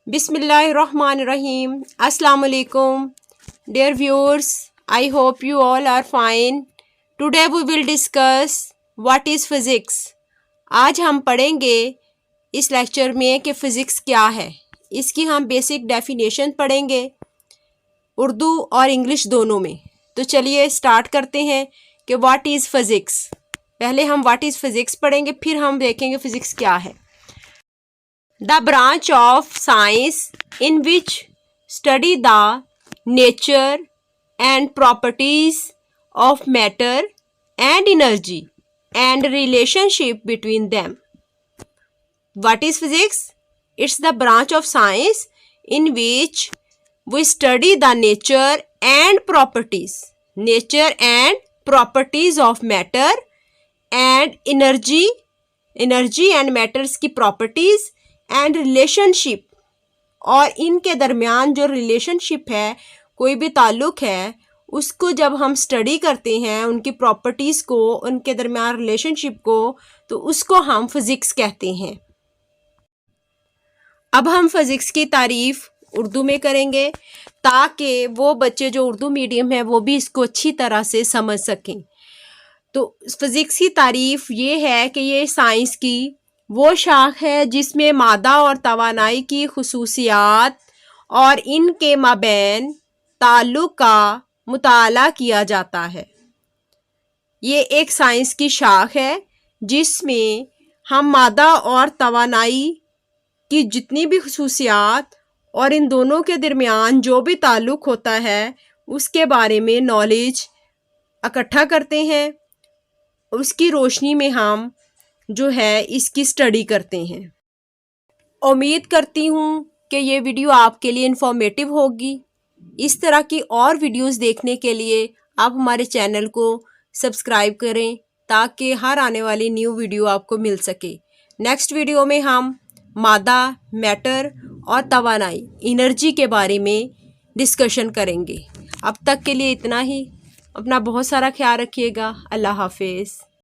Bismillahirrahmanirrahim. Assalamu alaikum. Dear viewers, I hope you all are fine. Today we will discuss what is physics. آج ہم پڑھیں گے اس lecture میں کہ physics کیا ہے. اس کی ہم بیسک ڈیفینیشن پڑھیں گے اردو اور انگلش دونوں میں. تو چلیے سٹارٹ کرتے ہیں کہ واٹ از فزکس. پہلے ہم واٹ از فزکس پڑھیں گے، پھر ہم دیکھیں گے فزکس کیا ہے. The branch of science in which study the nature and properties of matter and energy and relationship between them. What is physics? It's the branch of science in which we study the nature and properties of matter and energy and matters کی properties and relation شپ، اور ان کے درمیان جو relation شپ ہے، کوئی بھی تعلق ہے، اس کو جب ہم اسٹڈی کرتے ہیں، ان کی پراپرٹیز کو، ان کے درمیان ریلیشن شپ کو، تو اس کو ہم فزکس کہتے ہیں. اب ہم فزکس کی تعریف اردو میں کریں گے تاکہ وہ بچے جو اردو میڈیم ہیں وہ بھی اس کو اچھی طرح سے سمجھ سکیں. تو فزکس کی تعریف یہ ہے کہ یہ سائنس کی وہ شاخ ہے جس میں مادہ اور توانائی کی خصوصیات اور ان کے مابین تعلق کا مطالعہ کیا جاتا ہے. یہ ایک سائنس کی شاخ ہے جس میں ہم مادہ اور توانائی کی جتنی بھی خصوصیات اور ان دونوں کے درمیان جو بھی تعلق ہوتا ہے اس کے بارے میں نالج اکٹھا کرتے ہیں. اس کی روشنی میں ہم جو ہے اس کی اسٹڈی کرتے ہیں. امید کرتی ہوں کہ یہ ویڈیو آپ کے لیے انفارمیٹیو ہوگی. اس طرح کی اور ویڈیوز دیکھنے کے لیے آپ ہمارے چینل کو سبسکرائب کریں تاکہ ہر آنے والی نیو ویڈیو آپ کو مل سکے. نیکسٹ ویڈیو میں ہم مادہ، میٹر اور توانائی، انرجی کے بارے میں ڈسکشن کریں گے. اب تک کے لیے اتنا ہی. اپنا بہت سارا خیال رکھیے گا. اللہ حافظ.